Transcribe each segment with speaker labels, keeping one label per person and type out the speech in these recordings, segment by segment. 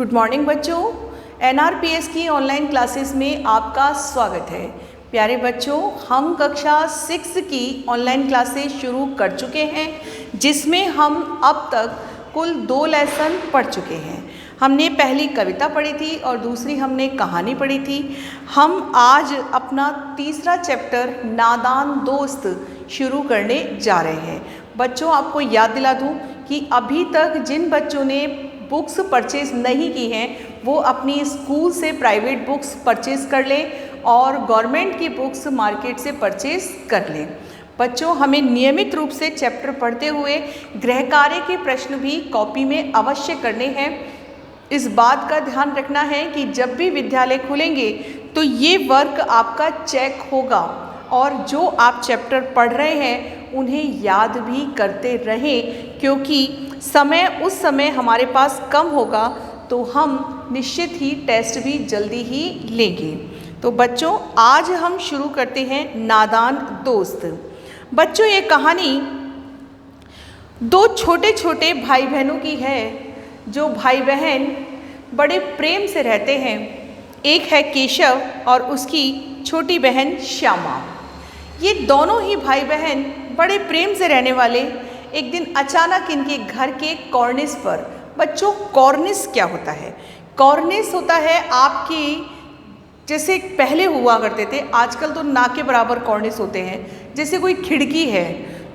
Speaker 1: Good morning बच्चों, एनआरपीएस की online classes में आपका स्वागत है। प्यारे बच्चों, हम कक्षा 6 की ऑनलाइन क्लासेस शुरू कर चुके हैं, जिसमें हम अब तक कुल 2 लेसन पढ़ चुके हैं। हमने पहली कविता पढ़ी थी और दूसरी हमने कहानी पढ़ी थी। हम आज अपना तीसरा चैप्टर नादान दोस्त शुरू करने जा रहे हैं। बच्चों, आपको याद दिला दूं कि अभी तक जिन बच्चों ने बुक्स परचेज़ नहीं की हैं वो अपनी स्कूल से प्राइवेट बुक्स परचेज़ कर लें और गवर्नमेंट की बुक्स मार्केट से परचेज़ कर लें। बच्चों, हमें नियमित रूप से चैप्टर पढ़ते हुए गृह कार्य के प्रश्न भी कॉपी में अवश्य करने हैं। इस बात का ध्यान रखना है कि जब भी विद्यालय खुलेंगे तो ये वर्क आपका चेक होगा और जो आप चैप्टर पढ़ रहे हैं उन्हें याद भी करते रहें, क्योंकि उस समय हमारे पास कम होगा तो हम निश्चित ही टेस्ट भी जल्दी ही लेंगे। तो बच्चों, आज हम शुरू करते हैं नादान दोस्त। बच्चों, ये कहानी 2 छोटे छोटे भाई बहनों की है, जो भाई बहन बड़े प्रेम से रहते हैं। एक है केशव और उसकी छोटी बहन श्यामा। ये दोनों ही भाई बहन बड़े प्रेम से रहने वाले एक दिन अचानक इनके घर के कॉर्निस पर, बच्चों कॉर्निस क्या होता है? कॉर्निस होता है आपकी, जैसे पहले हुआ करते थे, आजकल तो ना के बराबर कॉर्निस होते हैं। जैसे कोई खिड़की है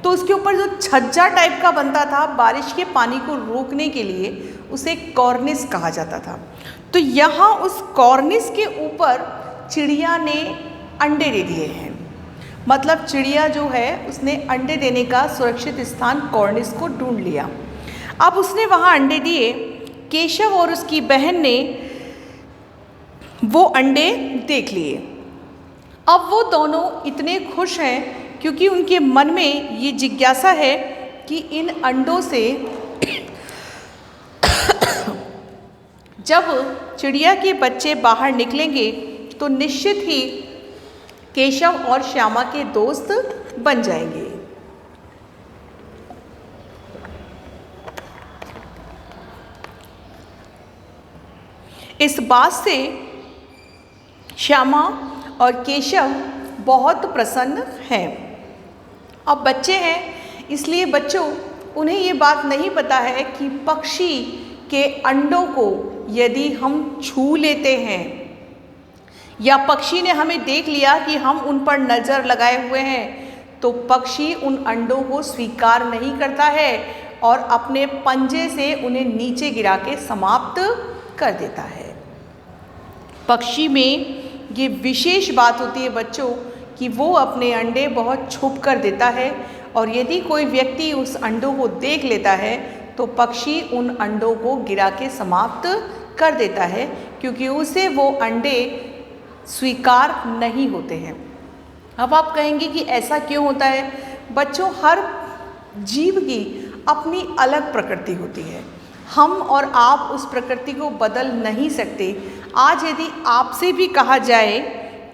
Speaker 1: तो उसके ऊपर जो छज्जा टाइप का बनता था बारिश के पानी को रोकने के लिए, उसे कॉर्निस कहा जाता था। तो यहाँ उस कॉर्निस के ऊपर चिड़िया ने अंडे दे दिए हैं। मतलब चिड़िया जो है उसने अंडे देने का सुरक्षित स्थान कॉर्निस को ढूंढ लिया। अब उसने वहाँ अंडे दिए। केशव और उसकी बहन ने वो अंडे देख लिए। अब वो दोनों इतने खुश हैं क्योंकि उनके मन में ये जिज्ञासा है कि इन अंडों से जब चिड़िया के बच्चे बाहर निकलेंगे तो निश्चित ही केशव और श्यामा के दोस्त बन जाएंगे। इस बात से श्यामा और केशव बहुत प्रसन्न हैं। अब बच्चे हैं, इसलिए बच्चों उन्हें ये बात नहीं पता है कि पक्षी के अंडों को यदि हम छू लेते हैं या पक्षी ने हमें देख लिया कि हम उन पर नज़र लगाए हुए हैं तो पक्षी उन अंडों को स्वीकार नहीं करता है और अपने पंजे से उन्हें नीचे गिरा के समाप्त कर देता है। पक्षी में ये विशेष बात होती है बच्चों कि वो अपने अंडे बहुत छुप कर देता है और यदि कोई व्यक्ति उस अंडों को देख लेता है तो पक्षी उन अंडों को गिरा के समाप्त कर देता है, क्योंकि उसे वो अंडे स्वीकार नहीं होते हैं। अब आप कहेंगे कि ऐसा क्यों होता है? बच्चों, हर जीव की अपनी अलग प्रकृति होती है। हम और आप उस प्रकृति को बदल नहीं सकते। आज यदि आपसे भी कहा जाए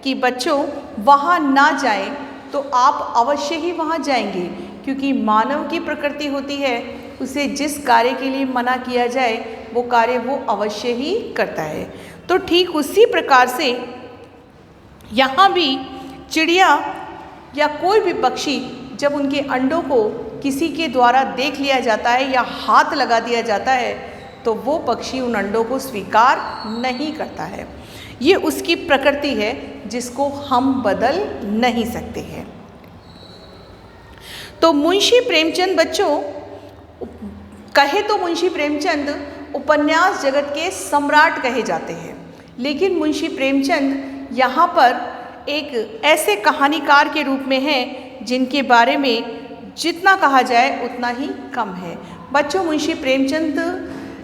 Speaker 1: कि बच्चों वहाँ ना जाएं, तो आप अवश्य ही वहाँ जाएंगे, क्योंकि मानव की प्रकृति होती है, उसे जिस कार्य के लिए मना किया जाए वो कार्य वो अवश्य ही करता है। तो ठीक उसी प्रकार से यहाँ भी चिड़िया या कोई भी पक्षी जब उनके अंडों को किसी के द्वारा देख लिया जाता है या हाथ लगा दिया जाता है तो वो पक्षी उन अंडों को स्वीकार नहीं करता है। ये उसकी प्रकृति है जिसको हम बदल नहीं सकते हैं। तो मुंशी प्रेमचंद बच्चों कहे तो मुंशी प्रेमचंद उपन्यास जगत के सम्राट कहे जाते हैं, लेकिन मुंशी प्रेमचंद यहाँ पर एक ऐसे कहानीकार के रूप में हैं जिनके बारे में जितना कहा जाए उतना ही कम है। बच्चों, मुंशी प्रेमचंद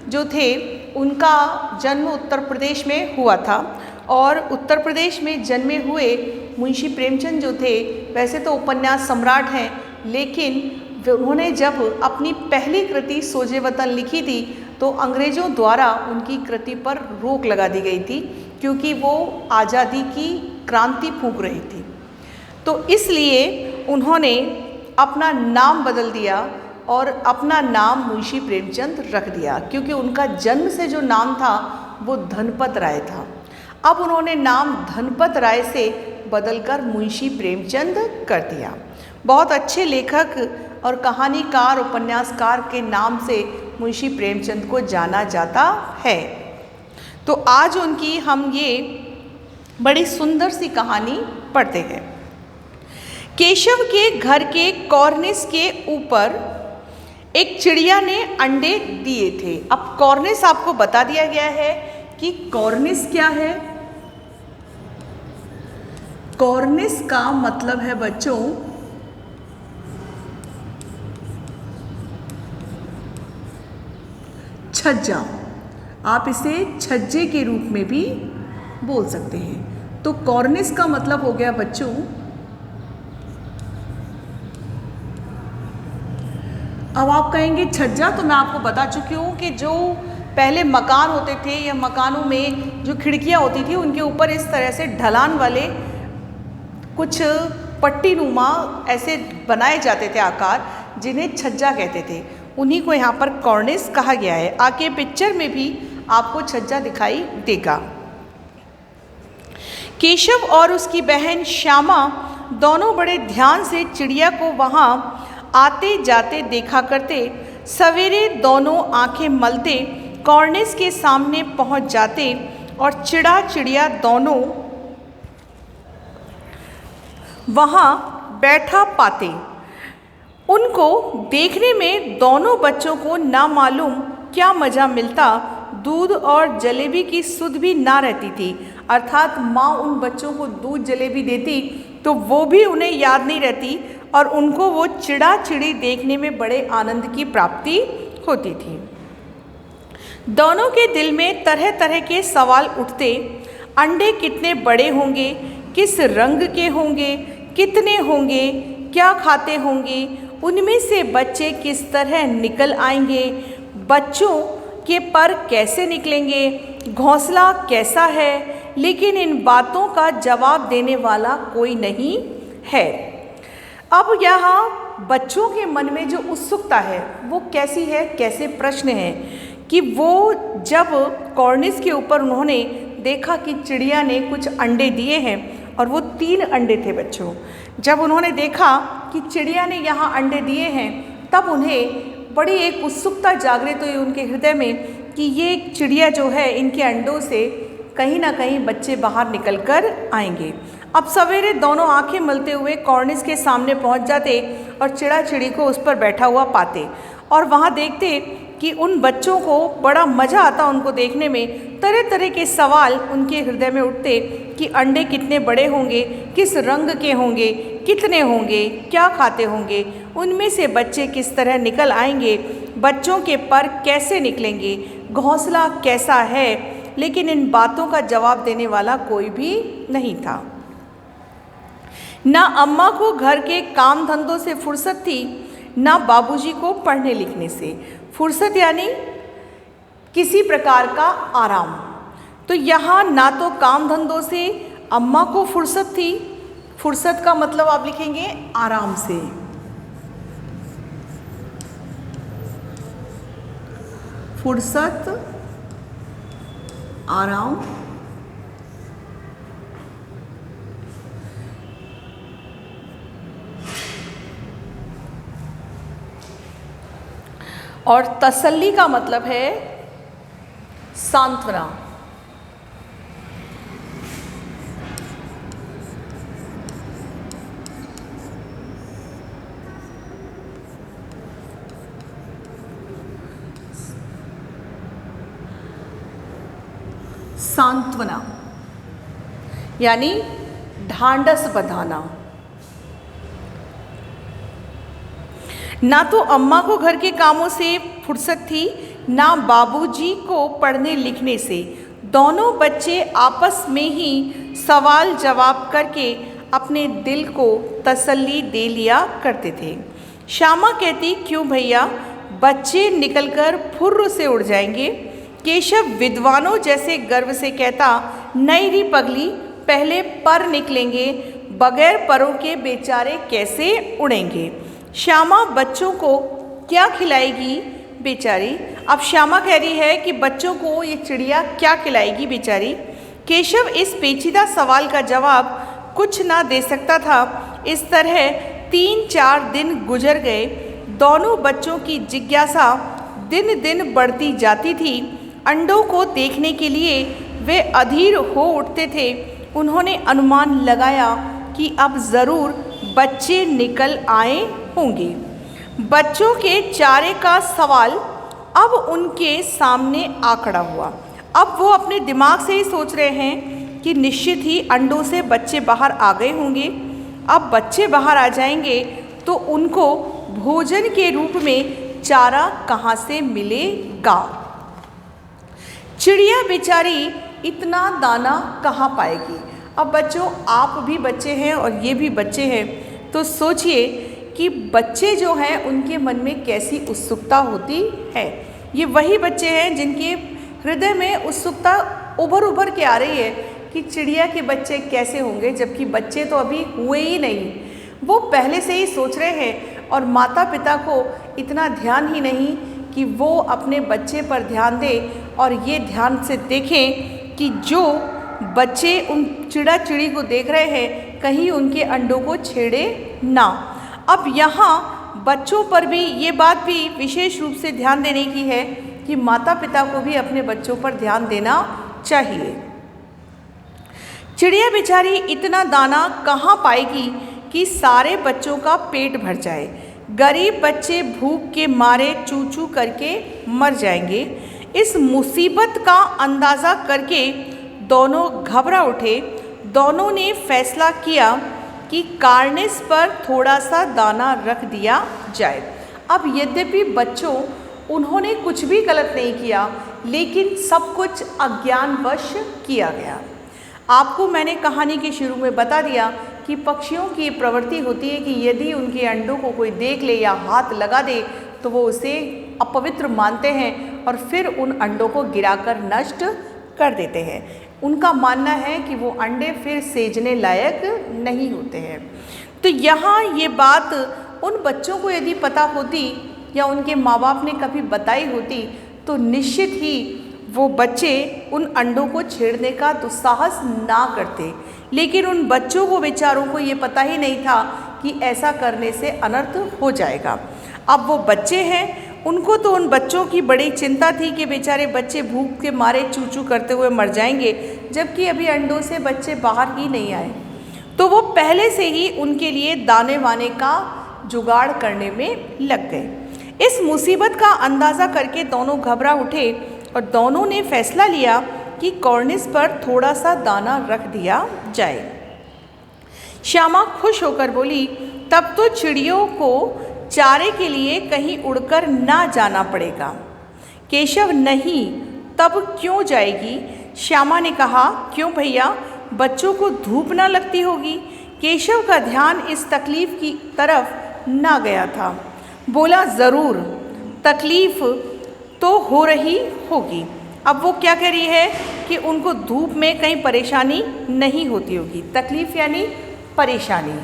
Speaker 1: जो थे उनका जन्म उत्तर प्रदेश में हुआ था और उत्तर प्रदेश में जन्मे हुए मुंशी प्रेमचंद जो थे वैसे तो उपन्यास सम्राट हैं, लेकिन उन्होंने जब अपनी पहली कृति सोजे वतन लिखी थी तो अंग्रेज़ों द्वारा उनकी कृति पर रोक लगा दी गई थी, क्योंकि वो आज़ादी की क्रांति फूंक रही थी। तो इसलिए उन्होंने अपना नाम बदल दिया और अपना नाम मुंशी प्रेमचंद रख दिया, क्योंकि उनका जन्म से जो नाम था वो धनपत राय था। अब उन्होंने नाम धनपत राय से बदलकर मुंशी प्रेमचंद कर दिया। बहुत अच्छे लेखक और कहानीकार, उपन्यासकार के नाम से मुंशी प्रेमचंद को जाना जाता है। तो आज उनकी हम ये बड़ी सुंदर सी कहानी पढ़ते हैं। केशव के घर के कॉर्निस के ऊपर एक चिड़िया ने अंडे दिए थे। अब कॉर्निस आपको बता दिया गया है कि कॉर्निस क्या है। कॉर्निस का मतलब है बच्चों छज्जा। आप इसे छज्जे के रूप में भी बोल सकते हैं। तो कॉर्निस का मतलब हो गया बच्चों अब आप कहेंगे छज्जा, तो मैं आपको बता चुकी हूँ कि जो पहले मकान होते थे या मकानों में जो खिड़कियाँ होती थी उनके ऊपर इस तरह से ढलान वाले कुछ पट्टी नुमा ऐसे बनाए जाते थे आकार, जिन्हें छज्जा कहते थे। उन्हीं को यहाँ पर कॉर्निस कहा गया है। आगे पिक्चर में भी आपको छज्जा दिखाई देगा। केशव और उसकी बहन श्यामा दोनों बड़े ध्यान से चिड़िया को वहाँ आते जाते देखा करते। सवेरे दोनों आंखें मलते कॉर्निस के सामने पहुँच जाते और चिड़ा चिड़िया दोनों वहाँ बैठा पाते। उनको देखने में दोनों बच्चों को ना मालूम क्या मज़ा मिलता। दूध और जलेबी की सुध भी ना रहती थी, अर्थात माँ उन बच्चों को दूध जलेबी देती तो वो भी उन्हें याद नहीं रहती और उनको वो चिड़ा चिड़ी देखने में बड़े आनंद की प्राप्ति होती थी। दोनों के दिल में तरह तरह के सवाल उठते। अंडे कितने बड़े होंगे, किस रंग के होंगे, कितने होंगे, क्या खाते होंगे, उनमें से बच्चे किस तरह निकल आएंगे, बच्चों के पर कैसे निकलेंगे, घोंसला कैसा है। लेकिन इन बातों का जवाब देने वाला कोई नहीं है। अब यहाँ बच्चों के मन में जो उत्सुकता है वो कैसी है, कैसे प्रश्न है कि वो जब कॉर्निस के ऊपर उन्होंने देखा कि चिड़िया ने कुछ अंडे दिए हैं और वो 3 अंडे थे बच्चों। जब उन्होंने देखा कि चिड़िया ने यहाँ अंडे दिए हैं तब उन्हें बड़ी एक उत्सुकता जागृत हुई उनके हृदय में कि ये चिड़िया जो है इनके अंडों से कहीं ना कहीं बच्चे बाहर निकल कर आएंगे। अब सवेरे दोनों आंखें मलते हुए कॉर्निस के सामने पहुंच जाते और चिड़ा चिड़ी को उस पर बैठा हुआ पाते और वहां देखते कि उन बच्चों को बड़ा मज़ा आता उनको देखने में। तरह तरह के सवाल उनके हृदय में उठते कि अंडे कितने बड़े होंगे, किस रंग के होंगे, कितने होंगे, क्या खाते होंगे, उनमें से बच्चे किस तरह निकल आएंगे, बच्चों के पर कैसे निकलेंगे, घोंसला कैसा है। लेकिन इन बातों का जवाब देने वाला कोई भी नहीं था। ना अम्मा को घर के काम धंधों से फुर्सत थी, ना बाबूजी को पढ़ने लिखने से फुर्सत, यानी किसी प्रकार का आराम। तो यहाँ ना तो काम धंधों से अम्मा को फुर्सत थी, फुर्सत का मतलब आप लिखेंगे आराम से, फुर्सत आराम, और तसल्ली का मतलब है सांत्वना। सांत्वना यानी ढांढस बंधाना। ना तो अम्मा को घर के कामों से फुर्सत थी, ना बाबूजी को पढ़ने लिखने से। दोनों बच्चे आपस में ही सवाल जवाब करके अपने दिल को तसल्ली दे लिया करते थे। श्यामा कहती, क्यों भैया, बच्चे निकलकर फुर्र से उड़ जाएंगे। केशव विद्वानों जैसे गर्व से कहता, नहीं री पगली, पहले पर निकलेंगे, बगैर परों के बेचारे कैसे उड़ेंगे। श्यामा बच्चों को क्या खिलाएगी बेचारी। अब श्यामा कह रही है कि बच्चों को ये चिड़िया क्या खिलाएगी बेचारी। केशव इस पेचीदा सवाल का जवाब कुछ ना दे सकता था। इस तरह 3-4 दिन गुजर गए। दोनों बच्चों की जिज्ञासा दिन दिन बढ़ती जाती थी। अंडों को देखने के लिए वे अधीर हो उठते थे। उन्होंने अनुमान लगाया कि अब ज़रूर बच्चे निकल आए होंगे। बच्चों के चारे का सवाल अब उनके सामने आ खड़ा हुआ। अब वो अपने दिमाग से ही सोच रहे हैं कि निश्चित ही अंडों से बच्चे बाहर आ गए होंगे। अब बच्चे बाहर आ जाएंगे तो उनको भोजन के रूप में चारा कहाँ से मिलेगा। चिड़िया बेचारी इतना दाना कहाँ पाएगी। अब बच्चों, आप भी बच्चे हैं और ये भी बच्चे हैं, तो सोचिए कि बच्चे जो हैं उनके मन में कैसी उत्सुकता होती है। ये वही बच्चे हैं जिनके हृदय में उत्सुकता उभर के आ रही है कि चिड़िया के बच्चे कैसे होंगे, जबकि बच्चे तो अभी हुए ही नहीं। वो पहले से ही सोच रहे हैं और माता पिता को इतना ध्यान ही नहीं कि वो अपने बच्चे पर ध्यान दें और ये ध्यान से देखें कि जो बच्चे उन चिड़ा चिड़ी को देख रहे हैं कहीं उनके अंडों को छेड़े ना। अब यहाँ बच्चों पर भी ये बात भी विशेष रूप से ध्यान देने की है कि माता पिता को भी अपने बच्चों पर ध्यान देना चाहिए। चिड़िया बेचारी इतना दाना कहाँ पाएगी कि सारे बच्चों का पेट भर जाए। गरीब बच्चे भूख के मारे चू चू करके मर जाएंगे। इस मुसीबत का अंदाज़ा करके दोनों घबरा उठे। दोनों ने फैसला किया कि कार्निस पर थोड़ा सा दाना रख दिया जाए। अब यद्यपि बच्चों, उन्होंने कुछ भी गलत नहीं किया, लेकिन सब कुछ अज्ञानवश किया गया। आपको मैंने कहानी के शुरू में बता दिया कि पक्षियों की प्रवृत्ति होती है कि यदि उनके अंडों को कोई देख ले या हाथ लगा दे तो वो उसे अपवित्र मानते हैं और फिर उन अंडों को गिराकर नष्ट कर देते हैं। उनका मानना है कि वो अंडे फिर सेजने लायक नहीं होते हैं। तो यहाँ ये बात उन बच्चों को यदि पता होती या उनके माँ बाप ने कभी बताई होती तो निश्चित ही वो बच्चे उन अंडों को छेड़ने का दुस्साहस ना करते। लेकिन उन बच्चों को, बेचारों को ये पता ही नहीं था कि ऐसा करने से अनर्थ हो जाएगा। अब वो बच्चे हैं, उनको तो उन बच्चों की बड़ी चिंता थी कि बेचारे बच्चे भूख के मारे चू चू करते हुए मर जाएंगे, जबकि अभी अंडों से बच्चे बाहर ही नहीं आए। तो वो पहले से ही उनके लिए दाने वाने का जुगाड़ करने में लग गए। इस मुसीबत का अंदाज़ा करके दोनों घबरा उठे और दोनों ने फैसला लिया कि कॉर्निस पर थोड़ा सा दाना रख दिया जाए। श्यामा खुश होकर बोली, तब तो चिड़ियों को चारे के लिए कहीं उड़कर ना जाना पड़ेगा। केशव, नहीं, तब क्यों जाएगी? श्यामा ने कहा, क्यों भैया, बच्चों को धूप ना लगती होगी? केशव का ध्यान इस तकलीफ की तरफ ना गया था। बोला, ज़रूर तकलीफ़ तो हो रही होगी। अब वो क्या कह रही है कि उनको धूप में कहीं परेशानी नहीं होती होगी। तकलीफ़ यानी परेशानी।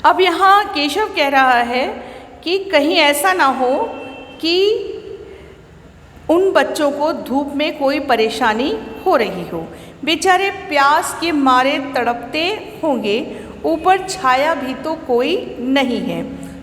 Speaker 1: अब यहाँ केशव कह रहा है कि कहीं ऐसा ना हो कि उन बच्चों को धूप में कोई परेशानी हो रही हो। बेचारे प्यास के मारे तड़पते होंगे, ऊपर छाया भी तो कोई नहीं है।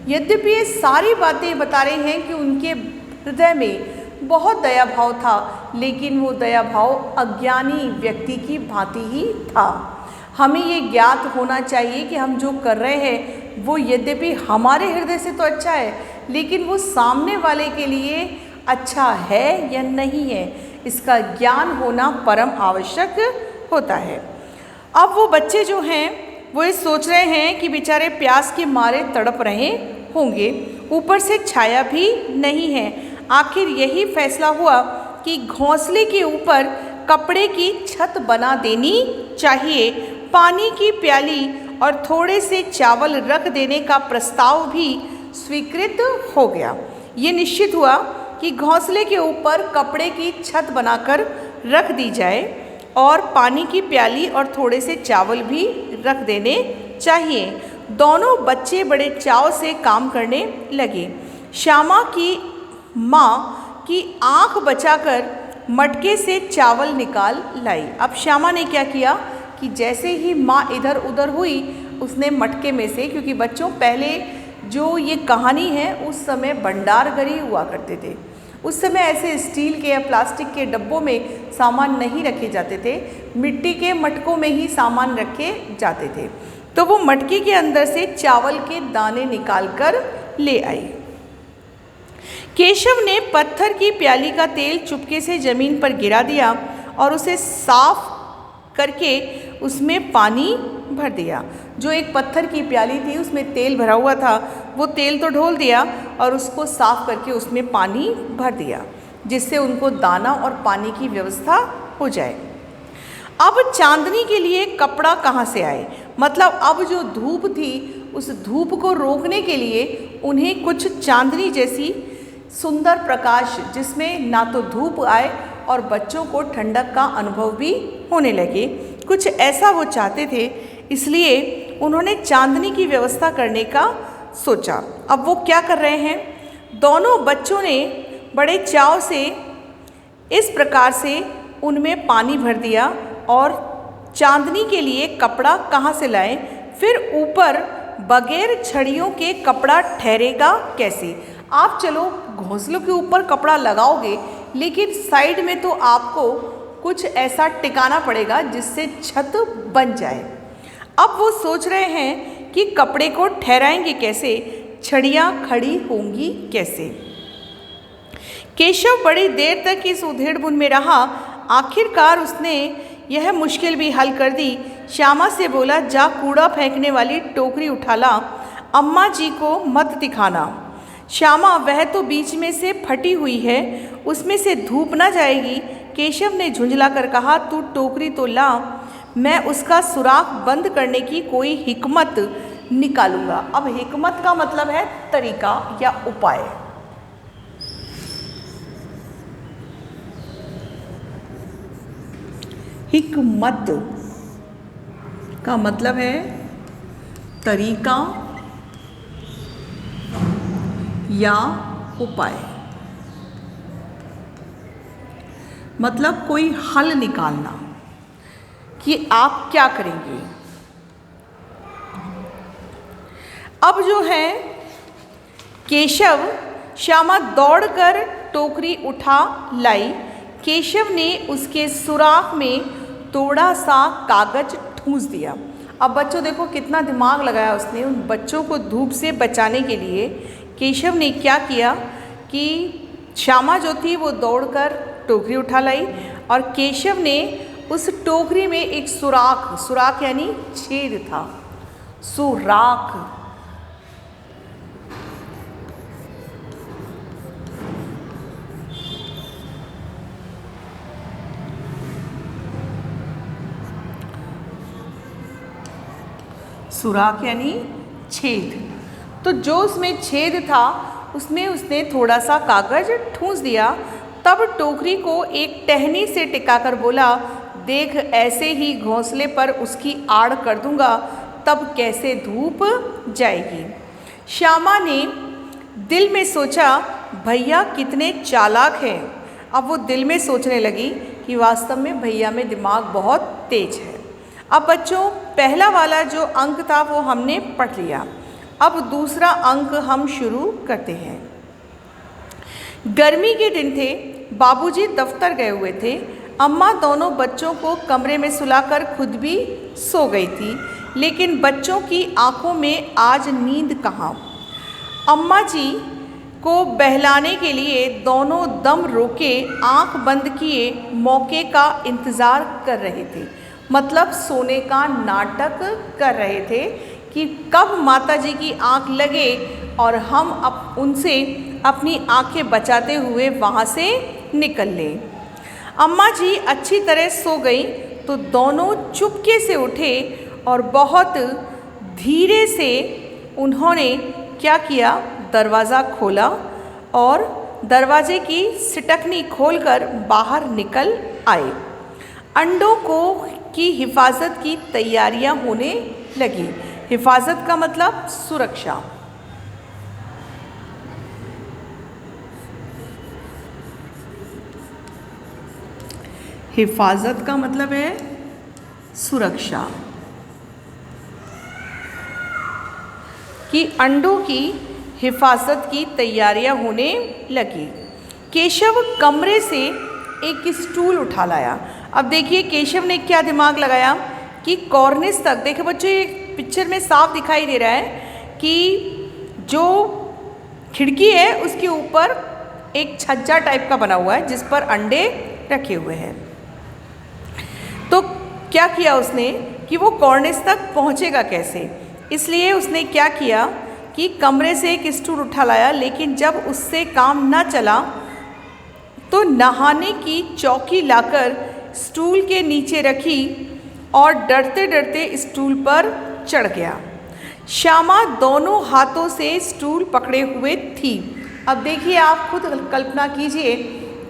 Speaker 1: यद्यपि ये सारी बातें बता रहे हैं कि उनके हृदय में बहुत दया भाव था, लेकिन वो दया भाव अज्ञानी व्यक्ति की भांति ही था। हमें ये ज्ञात होना चाहिए कि हम जो कर रहे हैं वो यद्यपि हमारे हृदय से तो अच्छा है, लेकिन वो सामने वाले के लिए अच्छा है या नहीं है, इसका ज्ञान होना परम आवश्यक होता है। अब वो बच्चे जो हैं वो ये सोच रहे हैं कि बेचारे प्यास के मारे तड़प रहे होंगे, ऊपर से छाया भी नहीं है। आखिर यही फैसला हुआ कि घोंसले के ऊपर कपड़े की छत बना देनी चाहिए। पानी की प्याली और थोड़े से चावल रख देने का प्रस्ताव भी स्वीकृत हो गया। ये निश्चित हुआ कि घोंसले के ऊपर कपड़े की छत बनाकर रख दी जाए और पानी की प्याली और थोड़े से चावल भी रख देने चाहिए। दोनों बच्चे बड़े चाव से काम करने लगे। श्यामा की माँ की आँख बचाकर मटके से चावल निकाल लाई। अब श्यामा ने क्या किया कि जैसे ही माँ इधर उधर हुई, उसने मटके में से, क्योंकि बच्चों पहले जो ये कहानी है उस समय भंडारगृह हुआ करते थे। उस समय ऐसे स्टील के या प्लास्टिक के डब्बों में सामान नहीं रखे जाते थे, मिट्टी के मटकों में ही सामान रखे जाते थे। तो वो मटके के अंदर से चावल के दाने निकालकर ले आई। केशव ने पत्थर की प्याली का तेल चुपके से जमीन पर गिरा दिया और उसे साफ करके उसमें पानी भर दिया। जो एक पत्थर की प्याली थी उसमें तेल भरा हुआ था, वो तेल तो ढोल दिया और उसको साफ करके उसमें पानी भर दिया, जिससे उनको दाना और पानी की व्यवस्था हो जाए। अब चांदनी के लिए कपड़ा कहाँ से आए? मतलब अब जो धूप थी उस धूप को रोकने के लिए उन्हें कुछ चांदनी जैसी सुंदर प्रकाश, जिसमें ना तो धूप आए और बच्चों को ठंडक का अनुभव भी होने लगे, कुछ ऐसा वो चाहते थे। इसलिए उन्होंने चांदनी की व्यवस्था करने का सोचा। अब वो क्या कर रहे हैं? दोनों बच्चों ने बड़े चाव से इस प्रकार से उनमें पानी भर दिया और चांदनी के लिए कपड़ा कहाँ से लाएं? फिर ऊपर बगैर छड़ियों के कपड़ा ठहरेगा कैसे? आप चलो घोंसलों के ऊपर कपड़ा लगाओगे, लेकिन साइड में तो आपको कुछ ऐसा टिकाना पड़ेगा जिससे छत बन जाए। अब वो सोच रहे हैं कि कपड़े को ठहराएंगे कैसे, छड़ियाँ खड़ी होंगी कैसे। केशव बड़ी देर तक इस उधेड़-बुन में रहा। आखिरकार उसने यह मुश्किल भी हल कर दी। श्यामा से बोला, जा कूड़ा फेंकने वाली टोकरी उठा ला, अम्मा जी को मत दिखाना। श्यामा, वह तो बीच में से फटी हुई है, उसमें से धूप ना जाएगी। केशव ने झुंझला कर कहा, तू टोकरी तो ला, मैं उसका सुराख बंद करने की कोई हिकमत निकालूंगा। अब हिकमत का मतलब है तरीका या उपाय। हिकमत का मतलब है तरीका या उपाय, मतलब कोई हल निकालना कि आप क्या करेंगे। अब जो है केशव, श्यामा दौड़कर टोकरी उठा लाई। केशव ने उसके सुराख में थोड़ा सा कागज ठूंस दिया। अब बच्चों देखो कितना दिमाग लगाया उसने उन बच्चों को धूप से बचाने के लिए। केशव ने क्या किया कि श्यामा जो थी वो दौड़कर टोकरी उठा लाई और केशव ने उस टोकरी में एक सुराख, सुराख यानी छेद था, सुराख, सुराख यानी छेद। तो जो उसमें छेद था उसमें उसने थोड़ा सा कागज ठूंस दिया। तब टोकरी को एक टहनी से टिकाकर बोला, देख ऐसे ही घोंसले पर उसकी आड़ कर दूंगा, तब कैसे धूप जाएगी। श्यामा ने दिल में सोचा, भैया कितने चालाक हैं। अब वो दिल में सोचने लगी कि वास्तव में भैया में दिमाग बहुत तेज है। अब बच्चों पहला वाला जो अंक था वो हमने पढ़ लिया। अब दूसरा अंक हम शुरू करते हैं। गर्मी के दिन थे, बाबूजी दफ्तर गए हुए थे। अम्मा दोनों बच्चों को कमरे में सुलाकर खुद भी सो गई थी, लेकिन बच्चों की आंखों में आज नींद कहाँ। अम्मा जी को बहलाने के लिए दोनों दम रोके आंख बंद किए मौके का इंतज़ार कर रहे थे। मतलब सोने का नाटक कर रहे थे कि कब माता जी की आंख लगे और हम उनसे अपनी आंखें बचाते हुए वहाँ से निकल लें। अम्मा जी अच्छी तरह सो गई तो दोनों चुपके से उठे और बहुत धीरे से उन्होंने क्या किया, दरवाज़ा खोला और दरवाजे की सिटकनी खोलकर बाहर निकल आए। अंडों की हिफाजत की तैयारियां होने लगी। हिफाजत का मतलब सुरक्षा। हिफाजत का मतलब है सुरक्षा। कि अंडों की हिफाजत की तैयारियां होने लगी। केशव कमरे से एक स्टूल उठा लाया। अब देखिए केशव ने क्या दिमाग लगाया कि कॉर्निस तक, देखिए बच्चों ये पिक्चर में साफ दिखाई दे रहा है कि जो खिड़की है उसके ऊपर एक छज्जा टाइप का बना हुआ है जिस पर अंडे रखे हुए हैं। तो क्या किया उसने कि वो कॉर्निस तक पहुंचेगा कैसे, इसलिए उसने क्या किया कि कमरे से एक स्टूल उठा लाया, लेकिन जब उससे काम न चला तो नहाने की चौकी लाकर स्टूल के नीचे रखी और डरते डरते स्टूल पर चढ़ गया। श्यामा दोनों हाथों से स्टूल पकड़े हुए थी। अब देखिए आप खुद कल्पना कीजिए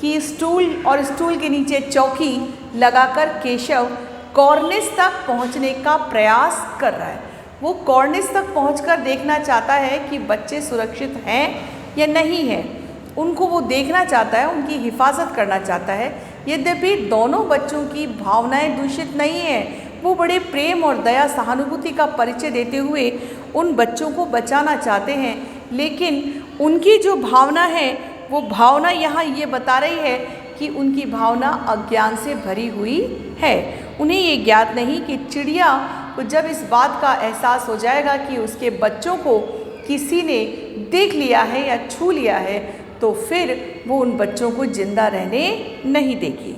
Speaker 1: कि स्टूल और स्टूल के नीचे चौकी लगाकर केशव कॉर्निस तक पहुंचने का प्रयास कर रहा है। वो कॉर्निस तक पहुंचकर देखना चाहता है कि बच्चे सुरक्षित हैं या नहीं हैं। उनको वो देखना चाहता है, उनकी हिफाजत करना चाहता है। यद्यपि दोनों बच्चों की भावनाएं दूषित नहीं हैं, वो बड़े प्रेम और दया सहानुभूति का परिचय देते हुए उन बच्चों को बचाना चाहते हैं, लेकिन उनकी जो भावना है वो भावना यहाँ ये बता रही है कि उनकी भावना अज्ञान से भरी हुई है। उन्हें ये ज्ञात नहीं कि चिड़िया को जब इस बात का एहसास हो जाएगा कि उसके बच्चों को किसी ने देख लिया है या छू लिया है तो फिर वो उन बच्चों को जिंदा रहने नहीं देगी।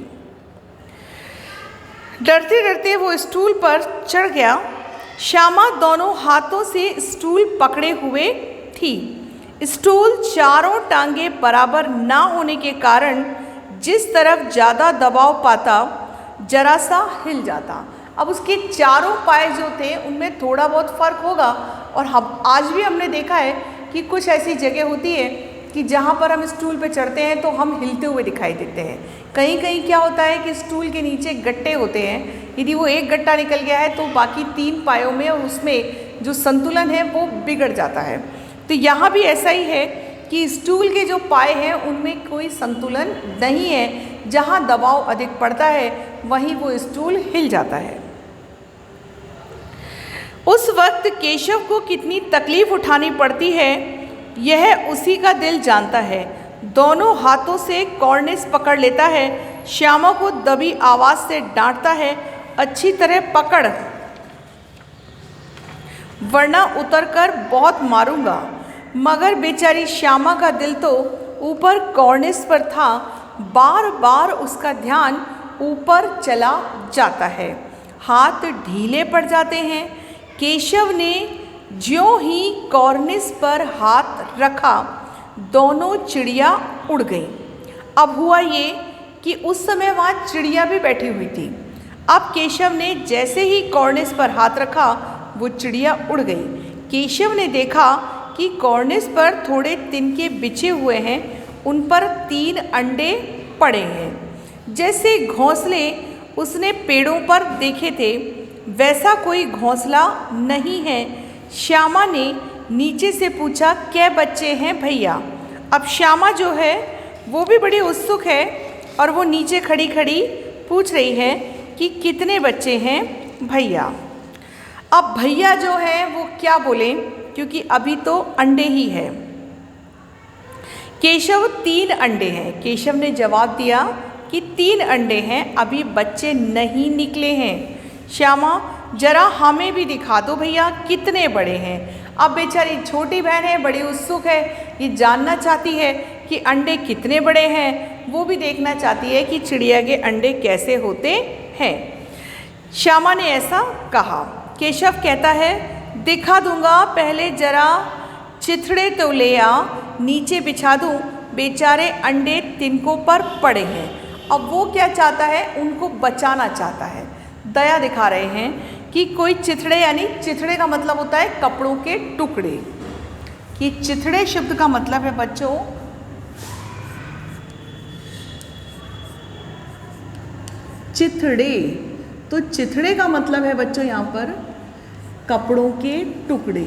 Speaker 1: डरते डरते वो स्टूल पर चढ़ गया। श्यामा दोनों हाथों से स्टूल पकड़े हुए थी। स्टूल चारों टांगे बराबर ना होने के कारण जिस तरफ ज़्यादा दबाव पाता जरा सा हिल जाता। अब उसके चारों पाए जो थे उनमें थोड़ा बहुत फर्क होगा, और हम आज भी हमने देखा है कि कुछ ऐसी जगह होती है कि जहाँ पर हम स्टूल पे चढ़ते हैं तो हम हिलते हुए दिखाई देते हैं। कहीं कहीं क्या होता है कि स्टूल के नीचे गट्टे होते हैं, यदि वो एक गट्टा निकल गया है तो बाकी 3 पायों में और उसमें जो संतुलन है वो बिगड़ जाता है। तो यहाँ भी ऐसा ही है कि स्टूल के जो पाए हैं उनमें कोई संतुलन नहीं है। जहाँ दबाव अधिक पड़ता है वहीं वो स्टूल हिल जाता है। उस वक्त केशव को कितनी तकलीफ उठानी पड़ती है यह उसी का दिल जानता है। दोनों हाथों से कॉर्निस पकड़ लेता है। श्यामा को दबी आवाज से डांटता है, अच्छी तरह पकड़ वरना उतरकर बहुत मारूंगा। मगर बेचारी श्यामा का दिल तो ऊपर कॉर्निस पर था। बार बार उसका ध्यान ऊपर चला जाता है, हाथ ढीले पड़ जाते हैं। केशव ने ज्यों ही कॉर्निस पर हाथ रखा दोनों चिड़िया उड़ गईं। अब हुआ ये कि उस समय वहाँ चिड़िया भी बैठी हुई थी। अब केशव ने जैसे ही कॉर्निस पर हाथ रखा वो चिड़िया उड़ गई। केशव ने देखा कि कॉर्निस पर थोड़े तिनके बिछे हुए हैं, उन पर 3 अंडे पड़े हैं। जैसे घोंसले उसने पेड़ों पर देखे थे वैसा कोई घोंसला नहीं है। श्यामा ने नीचे से पूछा, क्या बच्चे हैं भैया? अब श्यामा जो है वो भी बड़ी उत्सुक है और वो नीचे खड़ी खड़ी पूछ रही है कि कितने बच्चे हैं भैया। अब भैया जो है वो क्या बोले, क्योंकि अभी तो अंडे ही है। केशव 3 अंडे हैं। केशव ने जवाब दिया कि 3 अंडे हैं, अभी बच्चे नहीं निकले हैं। श्यामा, जरा हमें भी दिखा दो भैया कितने बड़े हैं। अब बेचारी छोटी बहन है, बड़ी उत्सुक है, ये जानना चाहती है कि अंडे कितने बड़े हैं। वो भी देखना चाहती है कि चिड़िया के अंडे कैसे होते हैं। श्यामा ने ऐसा कहा। केशव कहता है, दिखा दूंगा, पहले जरा चिथड़े तो ले आ, नीचे बिछा दूं, बेचारे अंडे तिनकों पर पड़े हैं। अब वो क्या चाहता है, उनको बचाना चाहता है। दया दिखा रहे हैं कि कोई चिथड़े, यानी चिथड़े का मतलब होता है कपड़ों के टुकड़े, कि चिथड़े शब्द का मतलब है बच्चों चिथड़े। तो चिथड़े का मतलब है बच्चों यहाँ पर कपड़ों के टुकड़े।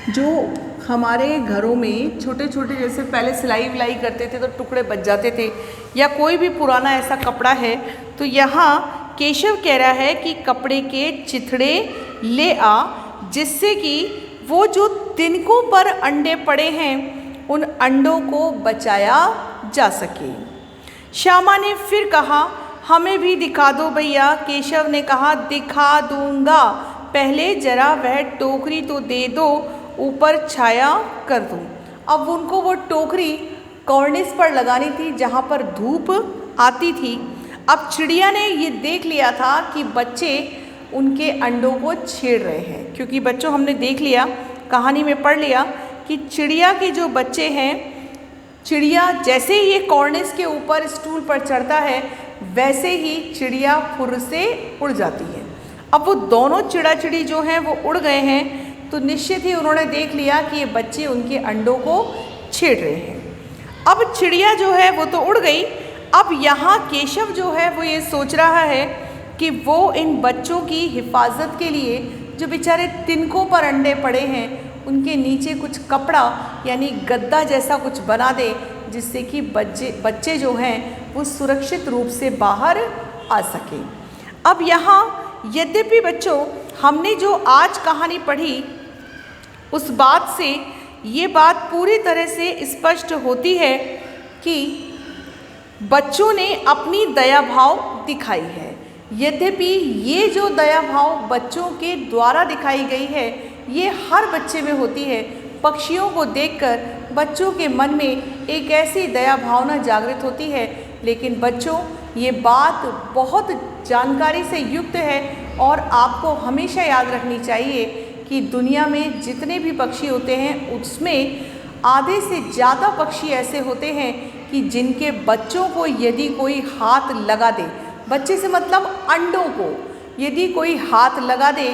Speaker 1: जो हमारे घरों में छोटे छोटे, जैसे पहले सिलाई विलाई करते थे तो टुकड़े बच जाते थे, या कोई भी पुराना ऐसा कपड़ा है, तो यहाँ केशव कह रहा है कि कपड़े के चिथड़े ले आ, जिससे कि वो जो तिनकों पर अंडे पड़े हैं उन अंडों को बचाया जा सके। श्यामा ने फिर कहा, हमें भी दिखा दो भैया। केशव ने कहा, दिखा दूंगा, पहले जरा वह टोकरी तो दे दो, ऊपर छाया कर दूं। अब उनको वो टोकरी कॉर्निस पर लगानी थी जहाँ पर धूप आती थी। अब चिड़िया ने ये देख लिया था कि बच्चे उनके अंडों को छेड़ रहे हैं, क्योंकि बच्चों हमने देख लिया, कहानी में पढ़ लिया कि चिड़िया के जो बच्चे हैं, चिड़िया जैसे ही ये कॉर्निस के ऊपर स्टूल पर चढ़ता है वैसे ही चिड़िया फुर्र से उड़ जाती है। अब वो दोनों चिड़ा चिड़ी जो हैं वो उड़ गए हैं, तो निश्चित ही उन्होंने देख लिया कि ये बच्चे उनके अंडों को छेड़ रहे हैं। अब चिड़िया जो है वो तो उड़ गई। अब यहाँ केशव जो है वो ये सोच रहा है कि वो इन बच्चों की हिफाजत के लिए, जो बेचारे तिनकों पर अंडे पड़े हैं, उनके नीचे कुछ कपड़ा यानी गद्दा जैसा कुछ बना दे, जिससे कि बच्चे जो हैं वो सुरक्षित रूप से बाहर आ सके। अब यहाँ यद्यपि बच्चों हमने जो आज कहानी पढ़ी उस बात से ये बात पूरी तरह से स्पष्ट होती है कि बच्चों ने अपनी दया भाव दिखाई है। यद्यपि ये जो दया भाव बच्चों के द्वारा दिखाई गई है ये हर बच्चे में होती है। पक्षियों को देखकर बच्चों के मन में एक ऐसी दया भावना जागृत होती है, लेकिन बच्चों ये बात बहुत जानकारी से युक्त है और आपको हमेशा याद रखनी चाहिए कि दुनिया में जितने भी पक्षी होते हैं उसमें आधे से ज़्यादा पक्षी ऐसे होते हैं कि जिनके बच्चों को यदि कोई हाथ लगा दे, बच्चे से मतलब अंडों को यदि कोई हाथ लगा दे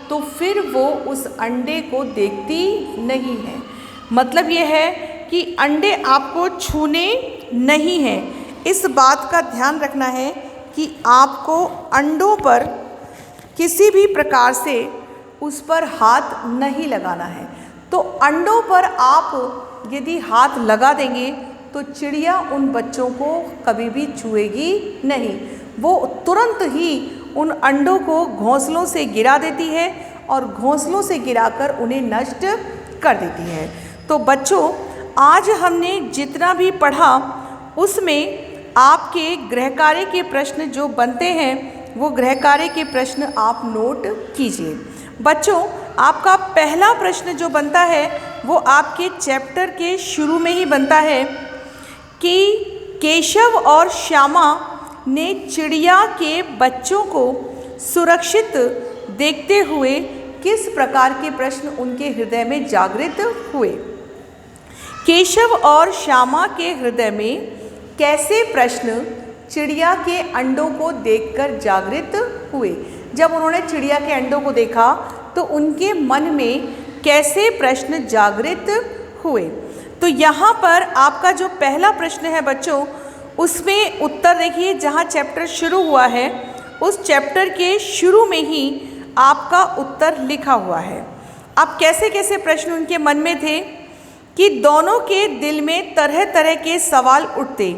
Speaker 1: तो फिर वो उस अंडे को देखती नहीं है। मतलब ये है कि अंडे आपको छूने नहीं हैं। इस बात का ध्यान रखना है कि आपको अंडों पर किसी भी प्रकार से उस पर हाथ नहीं लगाना है। तो अंडों पर आप यदि हाथ लगा देंगे तो चिड़िया उन बच्चों को कभी भी छुएगी नहीं, वो तुरंत ही उन अंडों को घोंसलों से गिरा देती है और घोंसलों से गिराकर उन्हें नष्ट कर देती है। तो बच्चों आज हमने जितना भी पढ़ा उसमें आपके गृहकार्य के प्रश्न जो बनते हैं वो गृहकार्य के प्रश्न आप नोट कीजिए। बच्चों आपका पहला प्रश्न जो बनता है वो आपके चैप्टर के शुरू में ही बनता है कि केशव और श्यामा ने चिड़िया के बच्चों को सुरक्षित देखते हुए किस प्रकार के प्रश्न उनके हृदय में जागृत हुए। केशव और श्यामा के हृदय में कैसे प्रश्न चिड़िया के अंडों को देखकर जागृत हुए। जब उन्होंने चिड़िया के अंडों को देखा तो उनके मन में कैसे प्रश्न जागृत हुए। तो यहाँ पर आपका जो पहला प्रश्न है बच्चों उसमें उत्तर देखिए, जहाँ चैप्टर शुरू हुआ है उस चैप्टर के शुरू में ही आपका उत्तर लिखा हुआ है। अब कैसे कैसे प्रश्न उनके मन में थे कि दोनों के दिल में तरह तरह के सवाल उठते।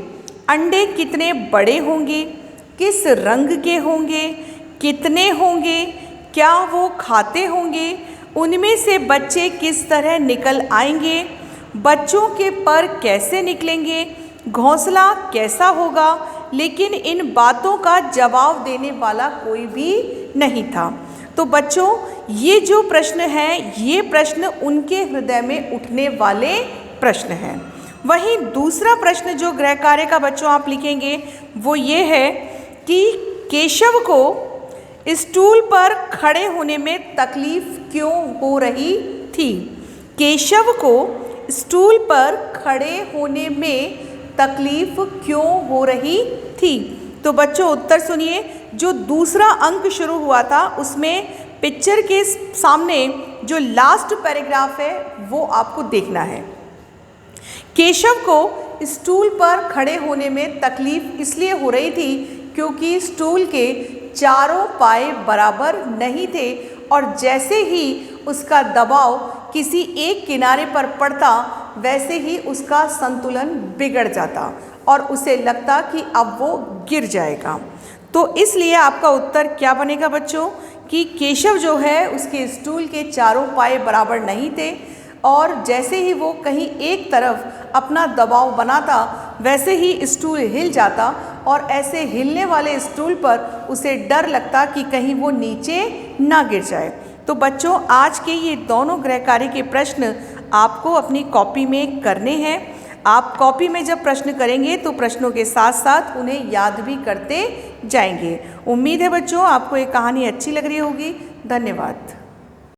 Speaker 1: अंडे कितने बड़े होंगे, किस रंग के होंगे, कितने होंगे, क्या वो खाते होंगे, उनमें से बच्चे किस तरह निकल आएंगे, बच्चों के पर कैसे निकलेंगे, घोंसला कैसा होगा। लेकिन इन बातों का जवाब देने वाला कोई भी नहीं था। तो बच्चों ये जो प्रश्न हैं ये प्रश्न उनके हृदय में उठने वाले प्रश्न हैं। वहीं दूसरा प्रश्न जो गृह कार्य का बच्चों आप लिखेंगे वो ये है कि केशव को स्टूल पर खड़े होने में तकलीफ क्यों हो रही थी। केशव को स्टूल पर खड़े होने में तकलीफ क्यों हो रही थी। तो बच्चों उत्तर सुनिए। जो दूसरा अंक शुरू हुआ था उसमें पिक्चर के सामने जो लास्ट पैराग्राफ है वो आपको देखना है। केशव को स्टूल पर खड़े होने में तकलीफ इसलिए हो रही थी क्योंकि स्टूल के चारों पाए बराबर नहीं थे और जैसे ही उसका दबाव किसी एक किनारे पर पड़ता वैसे ही उसका संतुलन बिगड़ जाता और उसे लगता कि अब वो गिर जाएगा। तो इसलिए आपका उत्तर क्या बनेगा बच्चों कि केशव जो है उसके स्टूल के चारों पाए बराबर नहीं थे और जैसे ही वो कहीं एक तरफ अपना दबाव बनाता वैसे ही स्टूल हिल जाता और ऐसे हिलने वाले स्टूल पर उसे डर लगता कि कहीं वो नीचे ना गिर जाए। तो बच्चों आज के ये दोनों गृह कार्य के प्रश्न आपको अपनी कॉपी में करने हैं। आप कॉपी में जब प्रश्न करेंगे तो प्रश्नों के साथ साथ उन्हें याद भी करते जाएंगे। उम्मीद है बच्चों आपको ये कहानी अच्छी लग रही होगी। धन्यवाद।